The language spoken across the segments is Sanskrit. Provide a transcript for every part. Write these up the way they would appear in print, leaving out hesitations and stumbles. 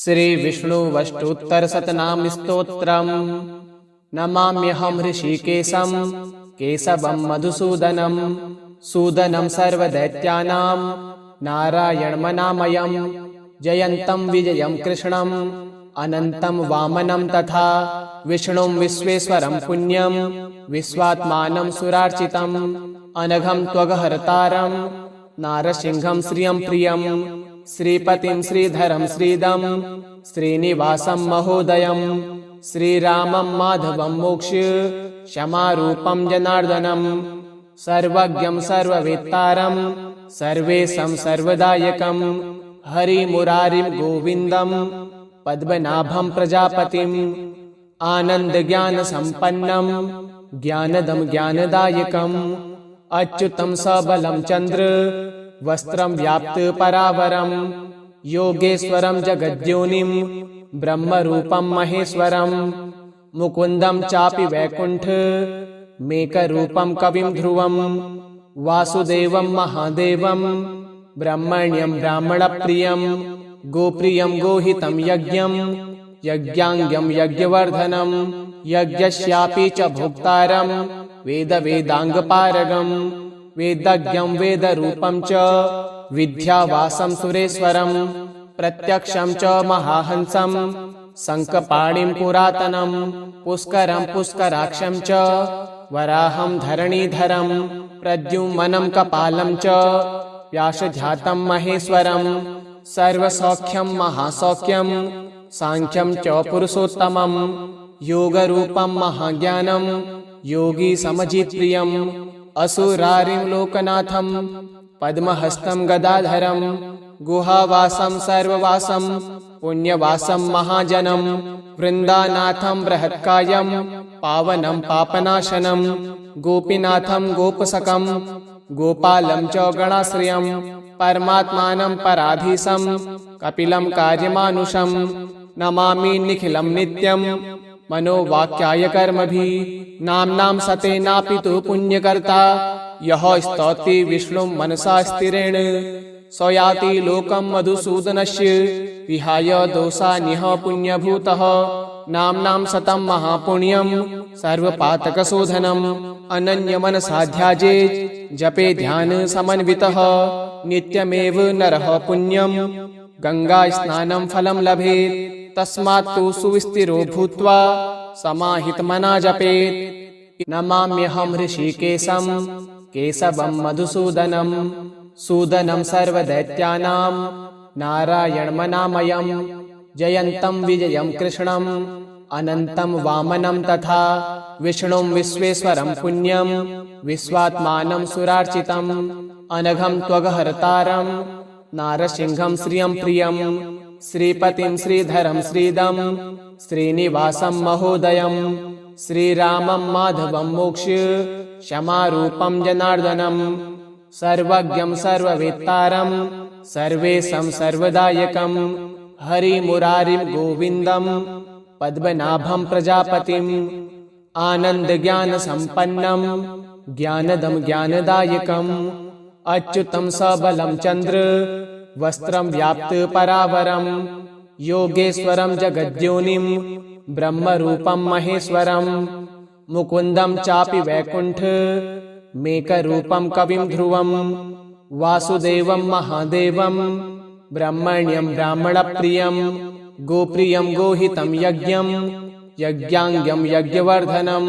श्री विष्णुवष्टोत्तरशतनाम स्तोत्रम्। नमाम्यहं ऋषिकेशं केशवं मधुसूदनं सूदनं सर्वदैत्यानां नारायणमनामयं जयन्तं विजयं कृष्णम् अनन्तं वामनं तथा विष्णुं विश्वेश्वरं पुण्यं विश्वात्मानं सुरार्चितम् अनघं त्वगहर्तारं नारसिंहं श्रियं प्रियं श्रीपतिं श्रीधरं श्रीदं श्रीनिवासं महोदयं श्रीरामं माधवं मोक्ष्य क्षमारूपं जनार्दनं सर्वज्ञं सर्ववेत्तारं सर्वेशं सर्वदायकं हरिमुरारिं गोविन्दं पद्मनाभं प्रजापतिम् आनन्दज्ञानसम्पन्नं ज्ञानदं ज्ञानदायकम् अच्युतं सबलं चन्द्र वस्त्रं व्याप्त परावरं योगेश्वरं जगद्योनिं ब्रह्मरूपं महेश्वरं मुकुन्दं चापि वैकुण्ठ मेकरूपं कविं ध्रुवं वासुदेवं महादेवं ब्रह्मण्यं ब्राह्मणप्रियं गोप्रियं गोहितं यज्ञं यज्ञाङ्गं यज्ञवर्धनं यज्ञस्यापि च भोक्तारं वेदाङ्गपारगं वेदज्ञं वेदरूपं च विद्यावासं सुरेश्वरं प्रत्यक्षं च महाहंसं शङ्खपाणिं पुरातनं पुष्करं पुष्कराक्षं च वराहं धरणीधरं प्रद्युम्नं कपालं च व्यासजातं महेश्वरं सर्वसौख्यं महासौख्यं साङ्ख्यं च पुरुषोत्तमं योगरूपं महाज्ञानं योगी समजित्प्रियम् असुरारिं लोकनाथं पद्महस्तं गदाधरं गुहावासं सर्ववासं पुण्यवासं महाजनं वृन्दानाथं बृहत्कायं पावनं पापनाशनं गोपीनाथं गोपसकं गोपालं च गणाश्रयं परमात्मानं पराधीशं कपिलं कार्यमानुषं नमामि निखिलं नित्यं मनोवाक्याय कर्मभिः नाम्नां सतेनापि तु पुण्यकर्ता यः स्तौति विष्णुं मनसा स्थिरेण स याति लोकं मधुसूदनस्य विहाय दोषान्यः पुण्यभूतः नाम्नां सतं महापुण्यं सर्वपातकशोधनम् अनन्यमनसा ध्यायेत् जपे ध्यानसमन्वितः नित्यमेव नरः पुण्यं गङ्गास्नानं फलं लभेत् तस्मात् तु सुस्थिरो भूत्वा समाहितमना जपेत्। नमाम्यहं ऋषिकेशं केशवं मधुसूदनं सूदनं सर्वदैत्यानां नारायणमनामयं जयन्तं विजयं कृष्णम् अनन्तं वामनं तथा विष्णुं विश्वेश्वरं पुण्यं विश्वात्मानं सुरार्चितम् अनघं त्वगहर्तारं नारसिंहं श्रियं प्रियं श्रीपतिं श्रीधरं श्रीदं श्रीनिवासं महोदयं श्रीरामं माधवं मोक्ष्य क्षमारूपं जनार्दनं सर्वज्ञं सर्ववेत्तारं सर्वेशं सर्वदायकं हरिमुरारिं गोविन्दं पद्मनाभं प्रजापतिम् आनन्दज्ञानसम्पन्नं ज्ञानदं ज्ञानदायकम् अच्युतं सबलं चन्द्र वस्त्रं व्याप्त परावरं योगेश्वरं जगद्योनिं ब्रह्मरूपं महेश्वरं मुकुन्दं चापि वैकुण्ठ मेकरूपं कविं ध्रुवं वासुदेवं महादेवं ब्रह्मण्यं ब्राह्मणप्रियं गोप्रियं गोहितं यज्ञं यज्ञाङ्गं यज्ञवर्धनं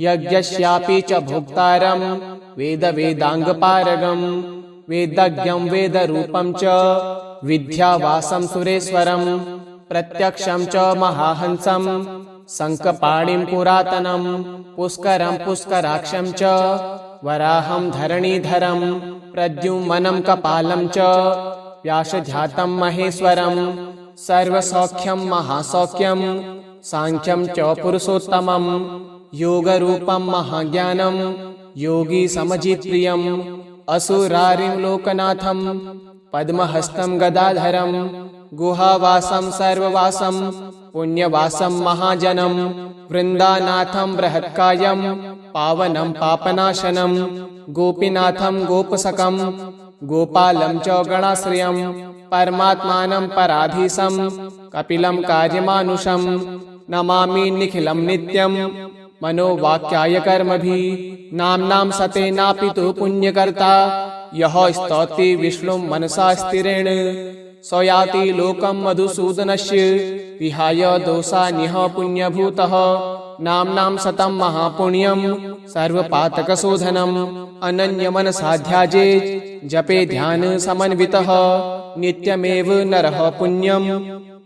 यज्ञस्यापि च भोक्तारं वेदाङ्गपारगं वेदज्ञं वेदरूपं च विद्यावासं सुरेश्वरं प्रत्यक्षं च महाहंसं शङ्खपाणिं पुरातनं पुष्करं पुष्कराक्षं च वराहं धरणीधरं प्रद्युम्नं कपालं च व्यासजातं महेश्वरं सर्वसौख्यं महासौख्यं साङ्ख्यं च पुरुषोत्तमं योगरूपं महाज्ञानं योगी समजित्प्रियम् असुरारिं लोकनाथं पद्महस्तं गदाधरं गुहावासं सर्ववासं पुण्यवासं महाजनं वृन्दानाथं बृहत्कायं पावनं पापनाशनं गोपीनाथं गोपसकं गोपालं च गणाश्रयं परमात्मानं पराधीशं कपिलं कार्यमानुषं नमामि निखिलं नित्यं मनोवाक्याय कर्मभिः। नाम्नां सतेनापि तु पुण्यकर्ता यः स्तौति विष्णुं मनसा स्थिरेण स याति लोकं मधुसूदनस्य विहाय दोषान्यः पुण्यभूतः। नाम्नां शतं महापुण्यं सर्वपातकशोधनम् अनन्यमनसा ध्यायेत् जपे ध्यान समन्वितः नित्यमेव नरः पुण्यं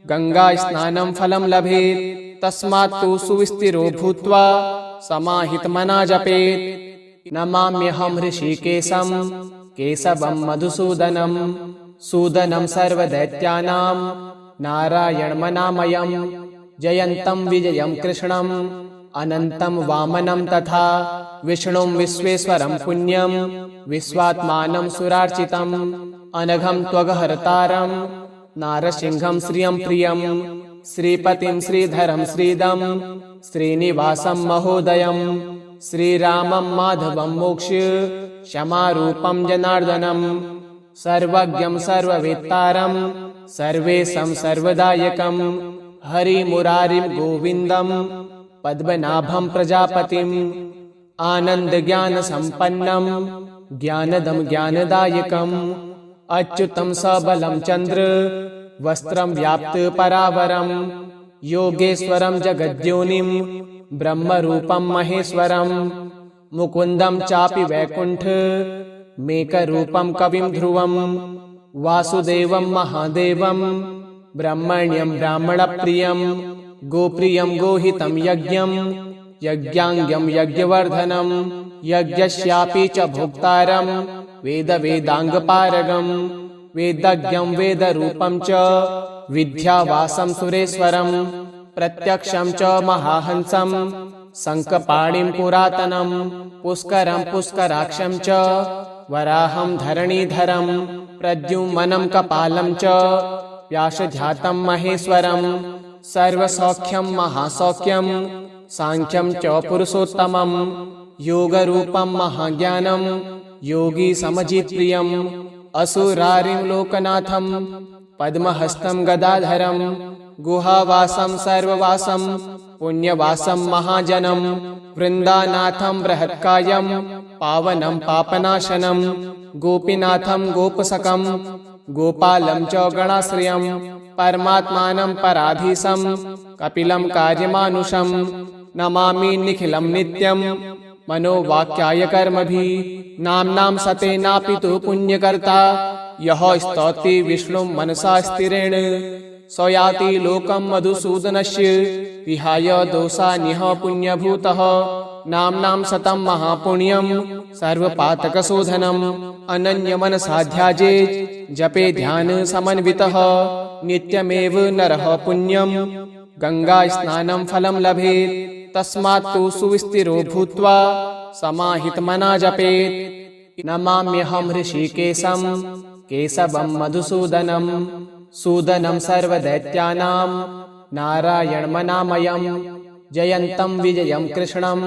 गङ्गास्नानं फलं लभेत्। तस्मात् तु सुस्थिरो भूत्वा समाहितमना जपेत्। नमाम्यहं ऋषिकेशं केशवं मधुसूदनं सूदनं सर्वदैत्यानां नारायणमनामयं जयन्तं विजयं कृष्णं अनन्तं वामनं तथा विष्णुं विश्वेश्वरं पुण्यं विश्वात्मानं सुरार्चितम् अनघं त्वगहर्तारं नारसिंहं श्रियं प्रियं श्रीपतिं श्रीधरं श्रीदं श्रीनिवासं महोदयं श्रीरामं माधवं मोक्ष क्षमारूपं जनार्दनं सर्वज्ञं सर्ववेत्तारं सर्वेशं सर्वदायकं हरिमुरारिं गोविन्दं पद्मनाभं प्रजापतिम् आनन्दज्ञानसम्पन्नं ज्ञानदं ज्ञानदायकम् अच्युतं सबलं चन्द्र वस्त्रं व्याप्त परावरं योगेश्वरं जगद्योनिं ब्रह्मरूपं महेश्वरं मुकुन्दं चापि वैकुण्ठ मेकरूपं कविं ध्रुवं वासुदेवं महादेवं ब्रह्मण्यं ब्राह्मणप्रियं गोप्रियं गोहितं यज्ञं यज्ञाङ्गं यज्ञवर्धनं यज्ञस्यापि च भोक्तारं वेदाङ्गपारगं वेदज्ञं वेदरूपं च विद्यावासं सुरेश्वरं प्रत्यक्षं च महाहंसं शङ्खपाणिं पुरातनं पुष्करं पुष्कराक्षं च वराहं धरणीधरं प्रद्युम्नं कपालं च व्यासध्यातं महेश्वरं सर्वसौख्यं महासौख्यं सांख्यं च पुरुषोत्तमं योगरूपं महाज्ञानं योगी समजित्प्रियं असुरारिं लोकनाथं पद्महस्तं गदाधरं गुहावासं सर्ववासं पुण्यवासं महाजनं वृन्दानाथं बृहत्कायं पावनं पापनाशनं गोपीनाथं गोपसकं गोपालं च गणाश्रयं परमात्मानं पराधीशं कपिलं कार्यमानुषं नमामि निखिलं नित्यं मनोवाक्याय कर्मभिः। नाम्नां सतेनापि तु पुण्यकर्ता यः स्तौति विष्णुं मनसा स्थिरेण स याति लोकं मधुसूदनस्य विहाय दोषान्यः पुण्यभूतः। नाम्नां शतं महापुण्यं सर्वपातकशोधनम् अनन्यमनसा ध्यायेत् जपे ध्यान समन्वितः नित्यमेव नरः पुण्यं गङ्गास्नानं फलं लभेत्। तस्मात् तु सुस्थिरो भूत्वा समाहितमना जपेत्। नमाम्यहं ऋषिकेशं केशवं मधुसूदनं सूदनं सर्वदैत्यानां नारायणमनामयं जयन्तं विजयं कृष्णं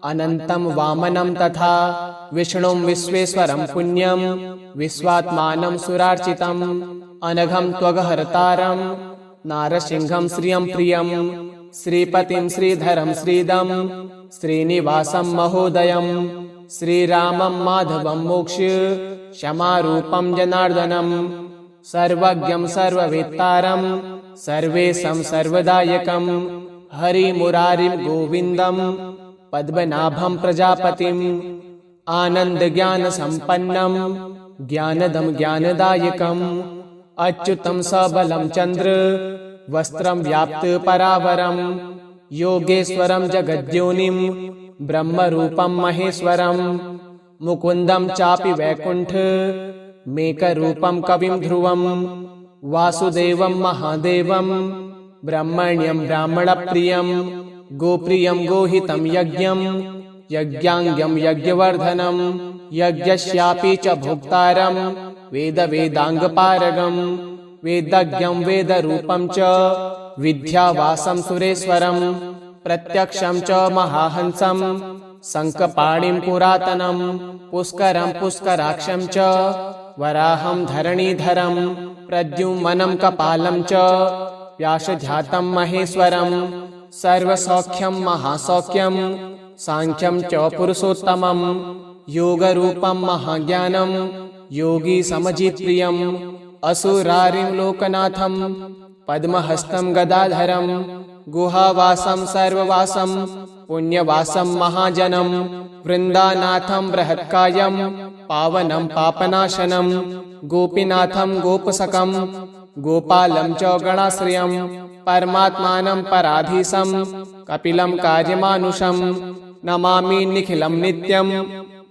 अनन्तं वामनं तथा विष्णुं विश्वेश्वरं पुण्यं विश्वात्मानं सुरार्चितम् अनघं त्वगहर्तारं नारसिंहं श्रियं प्रियं श्रीपतिं श्रीधरं श्रीदं श्रीनिवासं महोदयं श्रीरामं माधवं मोक्ष क्षमारूपं जनार्दनं सर्वज्ञं सर्ववेत्तारं सर्वेशं सर्वदायकं हरिमुरारिं गोविन्दं पद्मनाभं प्रजापतिम् आनन्दज्ञानसम्पन्नं ज्ञानदं ज्ञानदायकम् अच्युतं सबलं चन्द्र वस्त्रं व्याप्त परावरं योगेश्वरं जगद्योनिं ब्रह्मरूपं महेश्वरं मुकुन्दं चापि वैकुण्ठ मेकरूपं कविं ध्रुवं वासुदेवं महादेवं ब्रह्मण्यं ब्राह्मणप्रियं गोप्रियं गोहितं यज्ञं यज्ञाङ्गं यज्ञवर्धनं यज्ञस्यापि च भोक्तारं वेदाङ्गपारगं वेदज्ञं वेदरूपं च विद्यावासं सुरेश्वरं प्रत्यक्षं च महाहंसं शङ्खपाणिं पुरातनं पुष्करं पुष्कराक्षं च वराहं धरणीधरं प्रद्युम्नं कपालं च व्यासजातं महेश्वरं सर्वसौख्यं महासौख्यं सांख्यं च पुरुषोत्तमं योगरूपं महाज्ञानं योगी समजित्प्रियम् असुरारिं लोकनाथं पद्महस्तं गदाधरं गुहावासं सर्ववासं पुण्यवासं महाजनं वृन्दानाथं बृहत्कायं पावनं पापनाशनं गोपीनाथं गोपसकं गोपालं च गणाश्रयं परमात्मानं पराधीशं कपिलं कार्यमानुषं नमामि निखिलं नित्यं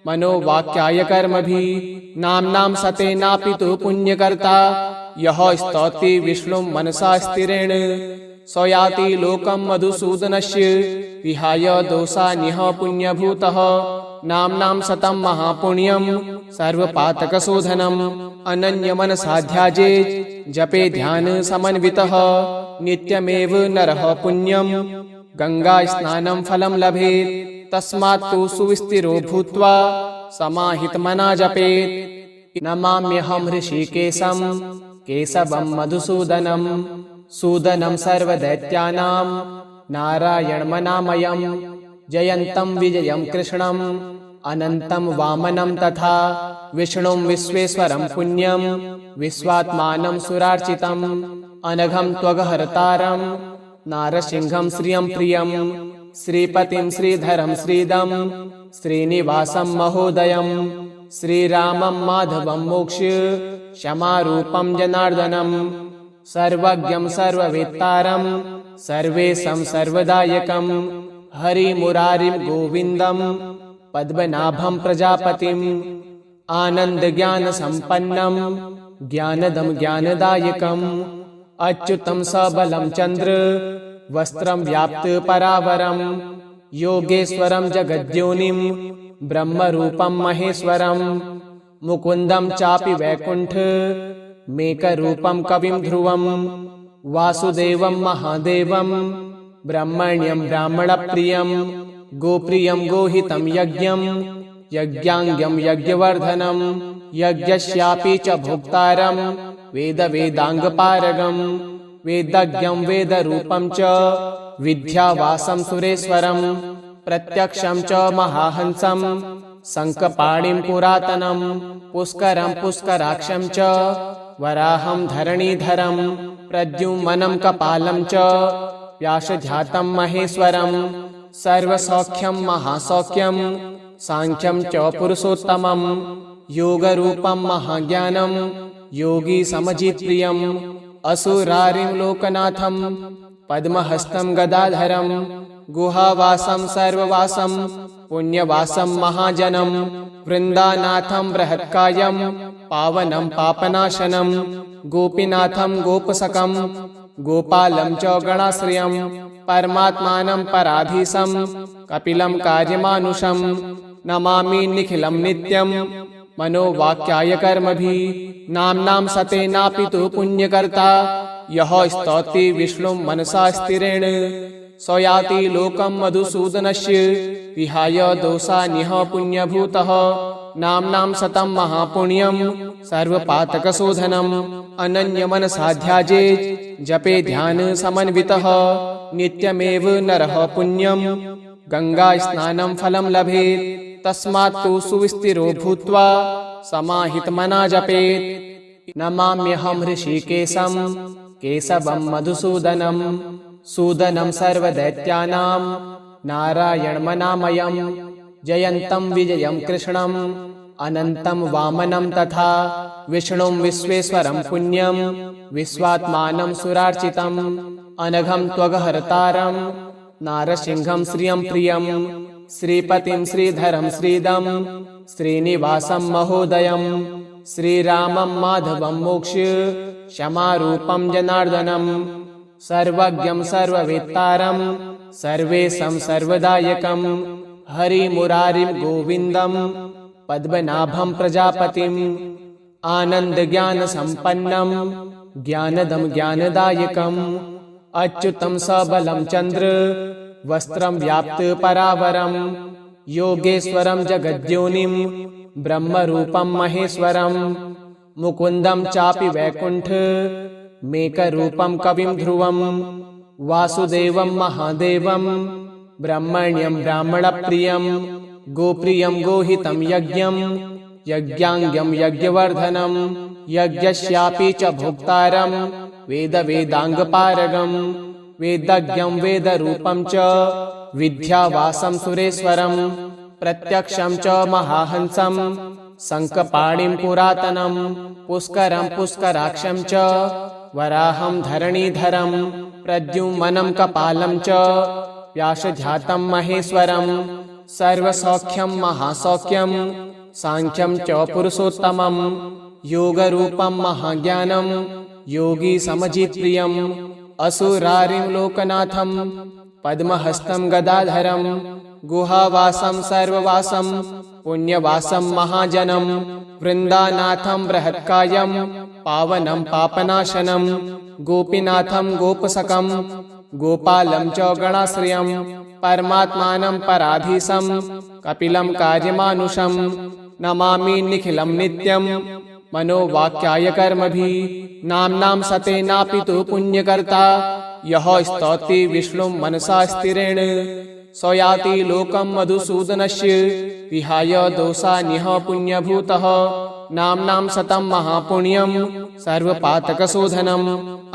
मनोवाक्याय कर्मभिः नाम्नां सतेनापि तु पुण्यकर्ता यः स्तौति विष्णुं मनसा स्थिरेण स याति लोकं मधुसूदनस्य विहाय दोषान्यः पुण्यभूतः नाम्नां सतं महापुण्यं सर्वपातकशोधनम् अनन्यमनसा ध्यायेत् जपे ध्यान समन्वितः नित्यमेव नरः पुण्यं गङ्गास्नानं फलं लभेत् तस्मात् तु सुस्थिरो भूत्वा समाहितमना जपेत् नमाम्यहं ऋषिकेशं केशवं मधुसूदनं सूदनं सर्वदैत्यानां नारायणमनामयं जयन्तं विजयं कृष्णं अनन्तं वामनं तथा विष्णुं विश्वेश्वरं पुण्यं विश्वात्मानं सुरार्चितम् अनघं त्वगहर्तारं नारसिंहं श्रियं प्रियं श्रीपतिं श्रीधरं श्रीदं श्रीनिवासं महोदयं श्रीरामं माधवं मोक्ष्य क्षमारूपं जनार्दनं सर्वज्ञं सर्ववेत्तारं सर्वेशं सर्वदायकं हरिमुरारिं गोविन्दं पद्मनाभं प्रजापतिम् आनन्दज्ञानसम्पन्नं ज्ञानदं ज्ञानदायकम् अच्युतं सबलं चन्द्र वस्त्रं व्याप्त परावरं योगेश्वरं जगद्योनिं ब्रह्मरूपं महेश्वरं मुकुन्दं चापि वैकुण्ठ मेकरूपं कविं ध्रुवं वासुदेवं महादेवं ब्रह्मण्यं ब्राह्मणप्रियं गोप्रियं गोहितं यज्ञं यज्ञाङ्गं यज्ञवर्धनं यज्ञस्यापि च भोक्तारं वेदवेदाङ्गपारगं वेदज्ञं वेदरूपं च विद्यावासं सुरेश्वरं प्रत्यक्षं च महाहंसं शङ्खपाणिं पुरातनं पुष्करं पुष्कराक्षं च वराहं धरणीधरं प्रद्युम्नं कपालं च व्यासजातं महेश्वरं सर्वसौख्यं महासौख्यं सांख्यं च पुरुषोत्तमं योगरूपं महाज्ञानं योगी समजित्प्रियम् असुरारिं लोकनाथं पद्महस्तं गदाधरं गुहावासं सर्ववासं पुण्यवासं महाजनं वृन्दानाथं बृहत्कायं पावनं पापनाशनं गोपीनाथं गोपसकं गोपालं च गणाश्रयं परमात्मानं पराधीशं कपिलं कार्यमानुषं नमामि निखिलं नित्यं मनोवाक्याय कर्मभिः नाम्नां सतेनापि तु पुण्यकर्ता यः स्तौति विष्णुं मनसा स्थिरेण स याति लोकं मधुसूदनस्य विहाय दोषान्यः पुण्यभूतः नाम्नां सतं महापुण्यं सर्वपातकशोधनम् अनन्यमनसा ध्यायेत् जपे ध्यान समन्वितः नित्यमेव नरः पुण्यं गङ्गास्नानं फलं लभेत् तस्मात् तु सुस्थिरो भूत्वा समाहितमना जपेत् नमाम्यहं ऋषिकेशं केशवं मधुसूदनं सूदनं सर्वदैत्यानां नारायणमनामयं जयन्तं विजयं कृष्णं अनन्तं वामनं तथा विष्णुं विश्वेश्वरं पुण्यं विश्वात्मानं सुरार्चितम् अनघं त्वगहर्तारं नारसिंहं श्रियं प्रियं श्रीपतिं श्रीधरं श्रीदं श्रीनिवासं महोदयं श्रीरामं माधवं मोक्ष्य क्षमारूपं जनार्दनं सर्वज्ञं सर्ववेत्तारं सर्वेशं सर्वदायकं हरिमुरारिं गोविन्दं पद्मनाभं प्रजापतिम् आनन्दज्ञानसम्पन्नं ज्ञानदं ज्ञानदायकम् अच्युतं सबलं चन्द्र वस्त्रं व्याप्त परावरं योगेश्वरं जगद्योनिं ब्रह्मरूपं महेश्वरं मुकुन्दं चापि वैकुण्ठ मेकरूपं कविं ध्रुवं वासुदेवं महादेवं ब्रह्मण्यं ब्राह्मणप्रियं गोप्रियं गोहितं यज्ञं यज्ञाङ्गं यज्ञवर्धनं यज्ञस्यापि च भोक्तारं वेदाङ्गपारगं वेदज्ञं वेदरूपं च विद्यावासं सुरेश्वरं प्रत्यक्षं च महाहंसं शङ्खपाणिं पुरातनं पुष्करं पुष्कराक्षं च वराहं धरणीधरं प्रद्युम्नं कपालं च व्यासध्यातं महेश्वरं सर्वसौख्यं महासौख्यं सांख्यं च पुरुषोत्तमं योगरूपं महाज्ञानं योगी समजित्प्रियं असुरारिं लोकनाथं पद्महस्तं गदाधरं गुहावासं सर्ववासं पुण्यवासं महाजनं वृन्दानाथं बृहत्कायं पावनं पापनाशनं गोपीनाथं गोपसकं गोपालं च गणाश्रयं परमात्मानं पराधीशं कपिलं कार्यमानुषं नमामि निखिलं नित्यं मनोवाक्याय कर्मभिः नाम्नां सतेनापि तु पुण्यकर्ता यः स्तौति विष्णुं मनसा स्थिरेण स याति लोकं मधुसूदनस्य विहाय दोषान्यः पुण्यभूतः नाम्नां सतं महापुण्यं सर्वपातकशोधनम्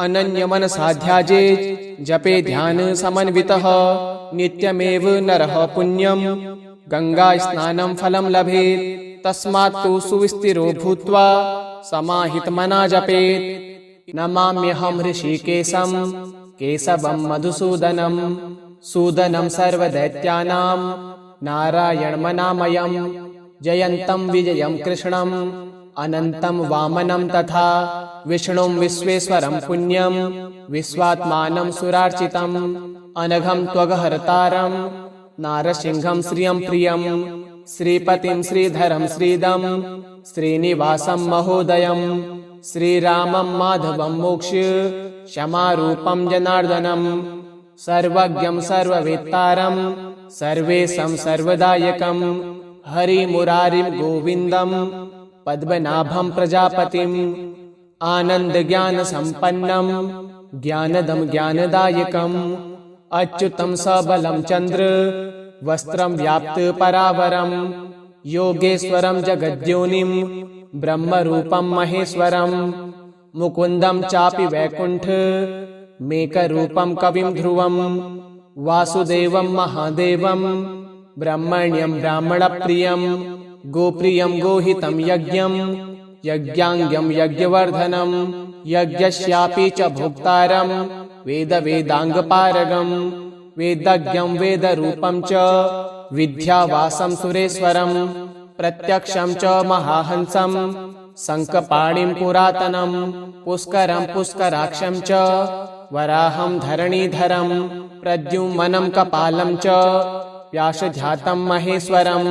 अनन्यमनसा ध्यायेत् जपे ध्यान समन्वितः नित्यमेव नरः पुण्यं गङ्गास्नानं फलं लभेत् तस्मात् तु सुस्थिरो भूत्वा समाहितमना जपेत् नमाम्यहं ऋषिकेशं केशवं मधुसूदनं सूदनं सर्वदैत्यानां नारायणमनामयं जयन्तं विजयं कृष्णम् अनन्तं वामनं तथा विष्णुं विश्वेश्वरं पुण्यं विश्वात्मानं सुरार्चितम् अनघं त्वगहर्तारं नारसिंहं श्रियं प्रियं श्रीपतिं श्रीधरं श्रीदं श्रीनिवासं महोदयं श्रीरामं माधवं मोक्ष क्षमारूपं जनार्दनं सर्वज्ञं सर्ववेत्तारं सर्वेशं सर्वदायकं हरिमुरारिं गोविन्दं पद्मनाभं प्रजापतिम् आनन्दज्ञानसम्पन्नं ज्ञानदं ज्ञानदायकम् अच्युतं सबलं चन्द्र वस्त्रं व्याप्त परावरं योगेश्वरं जगद्योनिं ब्रह्मरूपं महेश्वरं मुकुन्दं चापि वैकुण्ठ मेकरूपं कविं ध्रुवं वासुदेवं महादेवं ब्रह्मण्यं ब्राह्मणप्रियं गोप्रियं गोहितं यज्ञं यज्ञाङ्गं यज्ञवर्धनं यज्ञस्यापि च भोक्तारं वेदाङ्गपारगं वेदज्ञं वेदरूपं च विद्यावासं सुरेश्वरं प्रत्यक्षं च महाहंसं शङ्खपाणिं पुरातनं पुष्करं पुष्कराक्षं च वराहं धरणीधरं प्रद्युम्नं कपालं च व्यासध्यातं महेश्वरं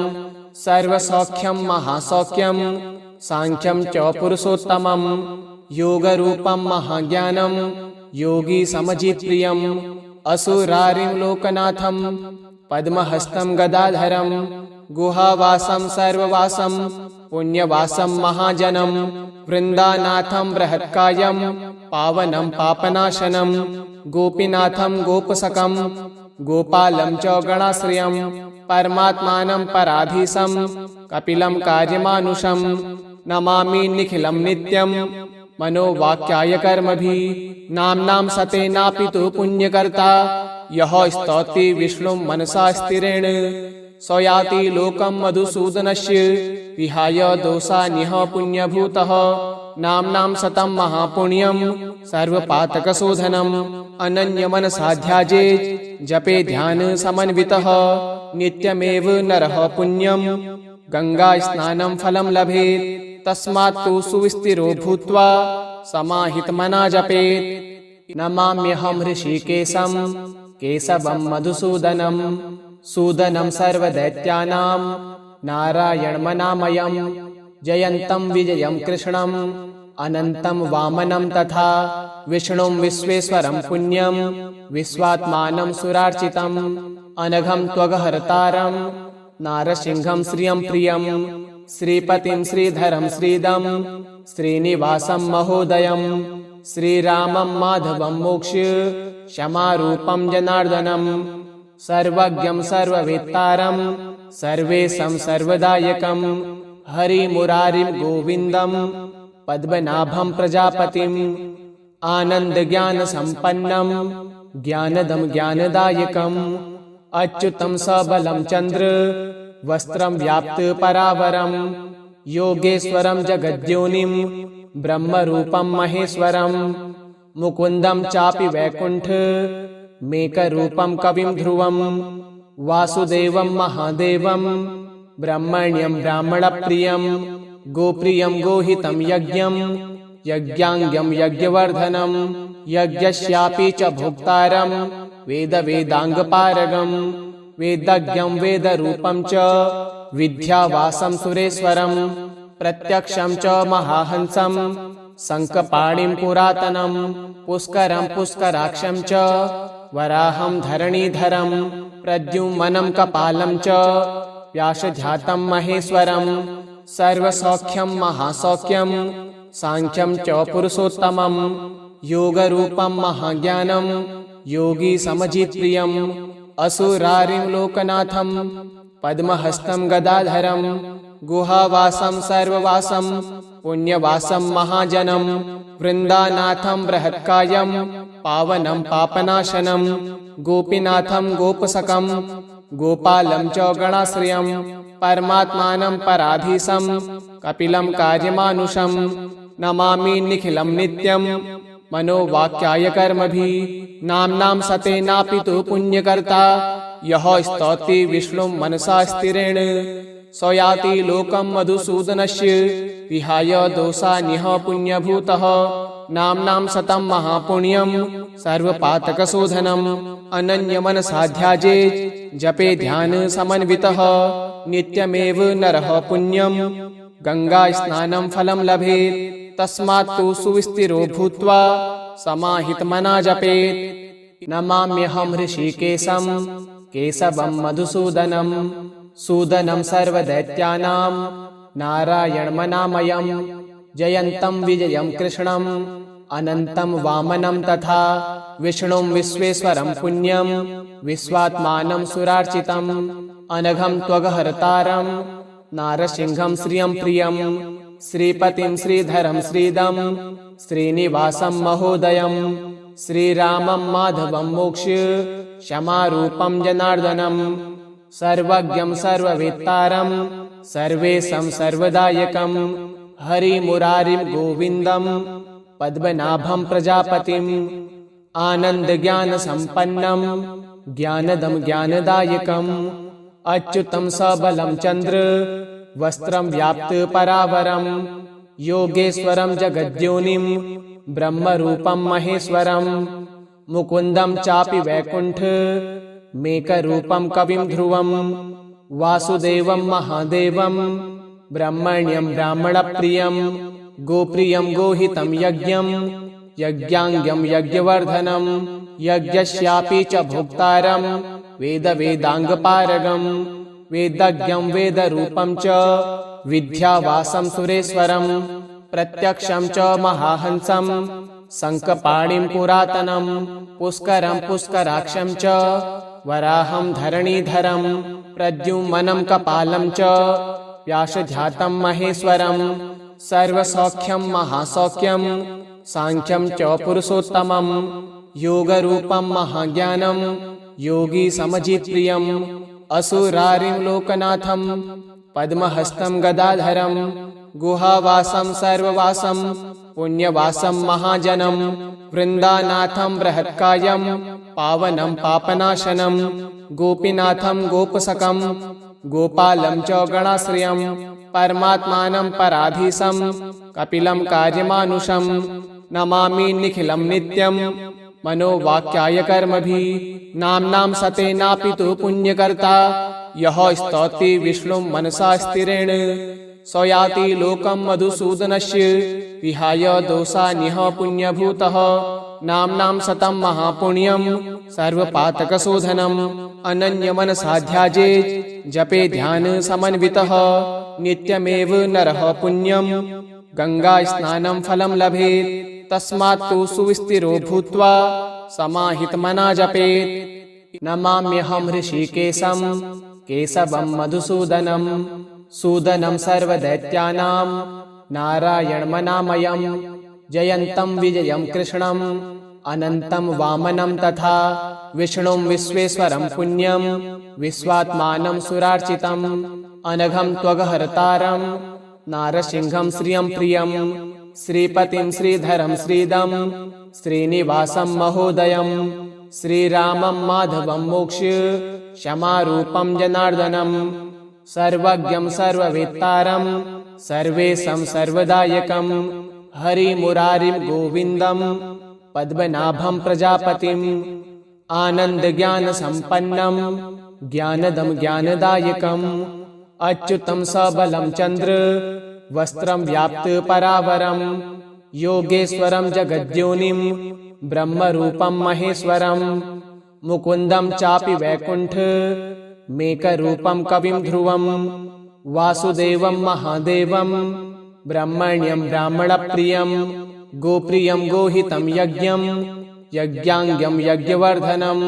सर्वसौख्यं महासौख्यं सांख्यं च पुरुषोत्तमं योगरूपं महाज्ञानं योगी समजित्प्रियं असुरारिं लोकनाथं पद्महस्तं गदाधरं गुहावासं सर्ववासं पुण्यवासं महाजनं वृन्दानाथं बृहत्कायं पावनं पापनाशनं गोपीनाथं गोपसकं गोपालं च गणाश्रयं परमात्मानं पराधीशं कपिलं कार्यमानुषं नमामि निखिलं नित्यं मनोवाक्याय कर्मभिः नाम्नां सतेनापि तु पुण्यकर्ता यः स्तौति विष्णुं मनसा स्थिरेण स याति लोकं मधुसूदनस्य विहाय दोषान्यः पुण्यभूतः नाम्नां सतं महापुण्यं सर्वपातकशोधनम् अनन्यमनसा ध्यायेत् जपे ध्यान समन्वितः नित्यमेव नरः पुण्यं गङ्गास्नानं फलं लभेत् तस्मात् तु सुस्थिरो भूत्वा समाहितमना जपेत् नमाम्यहं ऋषिकेशं केशवं मधुसूदनं सूदनं सर्वदैत्यानां नारायणमनामयं जयन्तं विजयं कृष्णम् अनन्तं वामनं तथा विष्णुं विश्वेश्वरं पुण्यं विश्वात्मानं सुरार्चितम् अनघं त्वगहर्तारं नारसिंहं श्रियं प्रियं श्रीपतिं श्रीधरं श्रीदं श्रीनिवासं महोदयं श्रीरामं माधवं मोक्ष्य क्षमारूपं जनार्दनं सर्वज्ञं सर्ववेत्तारं सर्वेशं सर्वदायकं हरिमुरारिं गोविन्दं पद्मनाभं प्रजापतिम् आनन्दज्ञानसम्पन्नं ज्ञानदं ज्ञानदायकम् अच्युतं सबलं चन्द्र वस्त्रं व्याप्त परावरं योगेश्वरं जगद्योनिं ब्रह्मरूपं महेश्वरं मुकुन्दं चापि वैकुण्ठ मेकरूपं कविं ध्रुवं वासुदेवं महादेवं ब्रह्मण्यं ब्राह्मणप्रियं गोप्रियं गोहितं यज्ञं यज्ञाङ्गं यज्ञवर्धनं यज्ञस्यापि च भोक्तारं वेदवेदाङ्गपारगं वेदज्ञं वेदरूपं च विद्यावासं सुरेश्वरं प्रत्यक्षं च महाहंसं शङ्खपाणिं पुरातनं पुष्करं पुष्कराक्षं च वराहं धरणीधरं प्रद्युम्नं कपालं च व्यासजातं महेश्वरं सर्वसौख्यं महासौख्यं सांख्यं च पुरुषोत्तमं योगरूपं महाज्ञानं योगी समजित्प्रियम् असुरारिं लोकनाथं पद्महस्तं गदाधरं गुहावासं सर्ववासं पुण्यवासं महाजनं वृन्दानाथं बृहत्कायं पावनं पापनाशनं गोपीनाथं गोपसकं गोपालं च गणाश्रयं परमात्मानं पराधीशं कपिलं कार्यमानुषं नमामि निखिलं नित्यं मनोवाक्याय कर्मभिः नाम्नां सतेनापि तु पुण्यकर्ता यः स्तौति विष्णुं मनसा स्थिरेण स याति लोकं मधुसूदनस्य विहाय दोषान्यः पुण्यभूतः नाम्नां शतं महापुण्यं सर्वपातकशोधनम् अनन्यमनसा ध्यायेत् जपे ध्यानसमन्वितः नित्यमेव नरः पुण्यं गङ्गास्नानं फलं लभेत् तस्मात् तु सुस्थिरो भूत्वा समाहितमना जपेत् नमाम्यहं ऋषिकेशं केशवं मधुसूदनं सूदनं सर्वदैत्यानां नारायणमनामयं जयन्तं विजयं कृष्णं अनन्तं वामनं तथा विष्णुं विश्वेश्वरं पुण्यं विश्वात्मानं सुरार्चितम् अनघं त्वगहर्तारं नारसिंहं श्रियं प्रियं श्रीपतिं श्रीधरं श्रीदं श्रीनिवासं महोदयं श्रीरामं माधवं मोक्ष्य क्षमारूपं जनार्दनं सर्वज्ञं सर्ववेत्तारं सर्वेशं सर्वदायकं हरिमुरारिं गोविन्दं पद्मनाभं प्रजापतिम् आनन्दज्ञानसम्पन्नं ज्ञानदं ज्ञानदायकम् अच्युतं सबलं चन्द्र वस्त्रं व्याप्त परावरं योगेश्वरं जगद्योनिं ब्रह्मरूपं महेश्वरं मुकुन्दं चापि वैकुण्ठ मेकरूपं कविं ध्रुवं वासुदेवं महादेवं ब्रह्मण्यं ब्राह्मणप्रियं गोप्रियं गोहितं यज्ञं यज्ञाङ्गं यज्ञवर्धनं यज्ञस्यापि च भोक्तारं वेदवेदाङ्गपारगं वेदज्ञं वेदरूपं च विद्यावासं सुरेश्वरं प्रत्यक्षं च महाहंसं शङ्खपाणिं पुरातनं पुष्करं पुष्कराक्षं च वराहं धरणीधरं प्रद्युम्नं कपालं च व्यासजातं महेश्वरं सर्वसौख्यं महासौख्यं सांख्यं च पुरुषोत्तमं योगरूपं महाज्ञानं योगी समजित्प्रियम् असुरारिं लोकनाथं पद्महस्तं गदाधरं गुहावासं सर्ववासं पुण्यवासं महाजनं वृन्दानाथं बृहत्कायं पावनं पापनाशनं गोपीनाथं गोपसकं गोपालं च गणाश्रयं परमात्मानं पराधीशं कपिलं कार्यमानुषं नमामि निखिलं नित्यं मनोवाक्याय कर्मभिः नाम्नां सतेनापि तु पुण्यकर्ता यः स्तौति विष्णुं मनसा स्थिरेण स याति लोकं मधुसूदनस्य विहाय दोषान्यः पुण्यभूतः नाम्नां शतं महापुण्यं सर्वपातकशोधनम् अनन्यमनसा ध्यायेत् जपे ध्यानसमन्वितः नित्यमेव नरः पुण्यं गङ्गास्नानं फलं लभेत् तस्मात् तु सुविस्थिरो भूत्वा समाहितमना जपेत्। नमाम्यहं ऋषिकेशं केशवं मधुसूदनं सूदनं सर्वदैत्यानां नारायणमनामयं जयन्तं विजयं कृष्णम् अनन्तं वामनं तथा विष्णुं विश्वेश्वरं पुण्यं विश्वात्मानं सुरार्चितम् अनघं त्वगहर्तारं नारसिंहं श्रियं प्रियं श्रीपतिं श्रीधरं श्रीदं श्रीनिवासं महोदयं श्रीरामं माधवं मोक्ष्य क्षमारूपं जनार्दनं सर्वज्ञं सर्ववेत्तारं सर्वेशं सर्वदायकं हरिमुरारिं गोविन्दं पद्मनाभं प्रजापतिम् आनन्दज्ञानसम्पन्नं ज्ञानदं ज्ञानदायकम् अच्युतं सबलं चन्द्र वस्त्रं व्याप्त परावरं योगेश्वरं जगद्योनिं ब्रह्मरूपं महेश्वरं मुकुन्दं चापि वैकुण्ठ मेकरूपं कविं ध्रुवं वासुदेवं महादेवं ब्रह्मण्यं ब्राह्मणप्रियं गोप्रियं गोहितं यज्ञं यज्ञाङ्गं यज्ञवर्धनं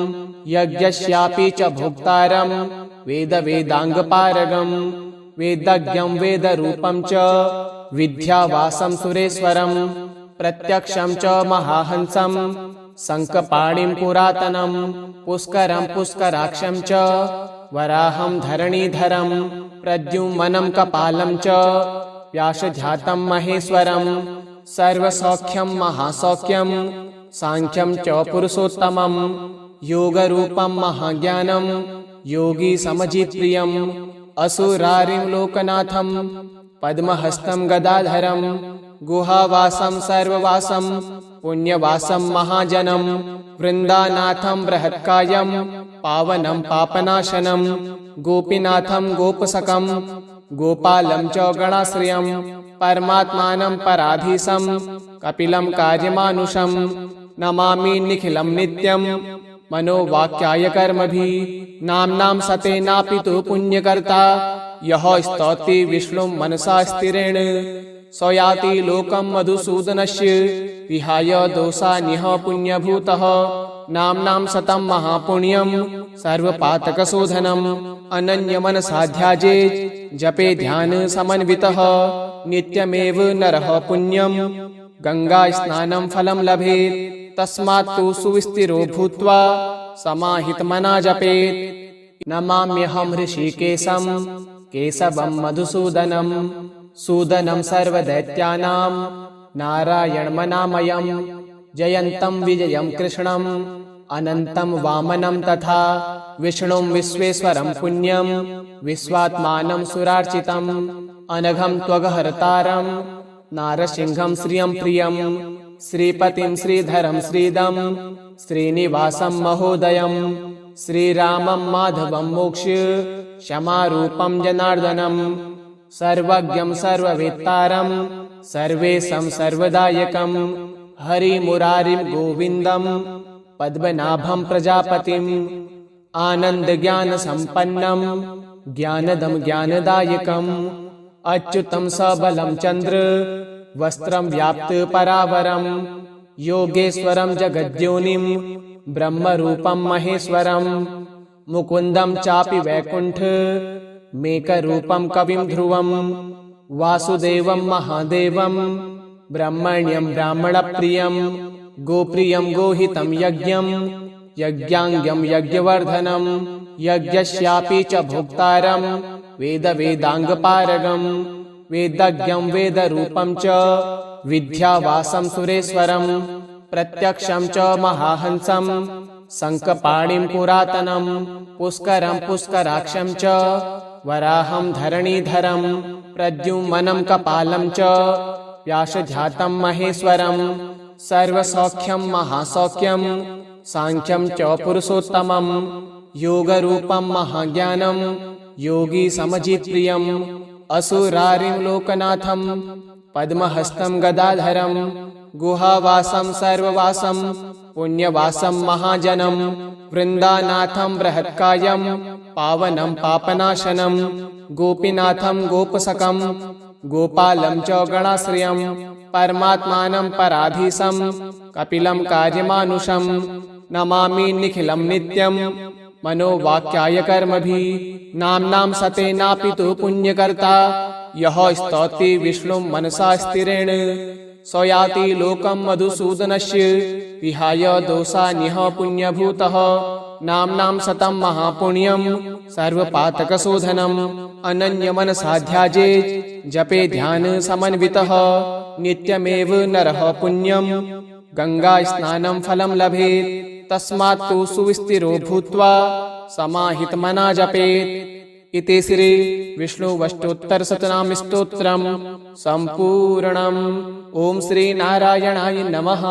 यज्ञस्यापि च भोक्तारं वेदाङ्गपारगं वेदज्ञं वेदरूपं च विद्यावासं सुरेश्वरं प्रत्यक्षं च महाहंसं शङ्खपाणिं पुरातनं पुष्करं पुष्कराक्षं च वराहं धरणीधरं प्रद्युम्नं कपालं च व्यासजातं महेश्वरं सर्वसौख्यं महासौख्यं साङ्ख्यं च पुरुषोत्तमं योगरूपं महाज्ञानं योगी समजित्प्रियं असुरारिं लोकनाथं पद्महस्तं गदाधरं गुहावासं सर्ववासं पुण्यवासं महाजनं वृन्दानाथं बृहत्कायं पावनं पापनाशनं गोपीनाथं गोपसकं गोपालं च गणाश्रयं परमात्मानं पराधीशं कपिलं कार्यमानुषं नमामि निखिलं नित्यं मनोवाक्याय कर्मभिः नाम्नां सतेनापि तु पुण्यकर्ता यः स्तौति विष्णुं मनसा स्थिरेण स याति लोकं मधुसूदनस्य विहाय दोषान्यः पुण्यभूतः नाम्नां सतं महापुण्यं सर्वपातकशोधनम् अनन्यमनसा ध्यायेत् जपे ध्यानसमन्वितः नित्यमेव नरः पुण्यं गङ्गास्नानं फलं लभेत् तस्मात् तु सुविस्थिरो भूत्वा समाहितमना जपेत्। नमाम्यहं ऋषिकेशं केशवं मधुसूदनं सूदनं सर्वदैत्यानां नारायणमनामयं जयन्तं विजयं कृष्णम् अनन्तं वामनं तथा विष्णुं विश्वेश्वरं पुण्यं विश्वात्मानं सुरार्चितम् अनघं त्वगहर्तारं नारसिंहं श्रियं प्रियं श्रीपतिं श्रीधरं श्रीदं श्रीनिवासं महोदयं श्रीरामं माधवं मोक्ष्य क्षमारूपं जनार्दनं सर्वज्ञं सर्ववेत्तारं सर्वेशं सर्वदायकं हरिमुरारिं गोविन्दं पद्मनाभं प्रजापतिम् आनन्दज्ञानसम्पन्नं ज्ञानदं ज्ञानदायकम् अच्युतं सबलं चन्द्र वस्त्रं व्याप्त परावरं योगेश्वरं जगद्योनिं ब्रह्मरूपं महेश्वरं मुकुन्दं चापि वैकुण्ठ मेकरूपं कविं ध्रुवं वासुदेवं महादेवं ब्रह्मण्यं ब्राह्मणप्रियं गोप्रियं गोहितं यज्ञं यज्ञाङ्गं यज्ञवर्धनं यज्ञस्यापि च भोक्तारं वेदाङ्गपारगं वेदज्ञं वेदरूपं च विद्यावासं सुरेश्वरं प्रत्यक्षं च महाहंसं शङ्खपाणिं पुरातनं पुष्करं पुष्कराक्षं च वराहं धरणीधरं प्रद्युम्नं कपालं च व्यासजातं महेश्वरं सर्वसौख्यं महासौख्यं साङ्ख्यं च पुरुषोत्तमं योगरूपं महाज्ञानं योगी समजित्प्रियं असुरारिं लोकनाथं पद्महस्तं गदाधरं गुहावासं सर्ववासं पुण्यवासं महाजनं वृन्दानाथं बृहत्कायं पावनं पापनाशनं गोपीनाथं गोपसकं गोपालं च गणाश्रयं परमात्मानं पराधीशं कपिलं कार्यमानुषं नमामि निखिलं नित्यं मनोवाक्याय कर्मभिः नाम्नां सतेनापि तु पुण्यकर्ता यः स्तौति विष्णुं मनसा स्थिरेण स याति लोकं मधुसूदनस्य विहाय दोषान्यः पुण्यभूतः नाम्नां शतं महापुण्यं सर्वपातकशोधनम् अनन्यमनसा ध्यायेत् जपे ध्यान समन्वितः नित्यमेव नरः पुण्यं गङ्गास्नानं फलं लभेत् तस्मात् तु सुस्थिरो भूत्वा समाहितमना जपेत्। इति श्री विष्णुवष्टोत्तरशतनाम स्तोत्रम् सम्पूर्णम्। ओम श्री नारायणाय नमः।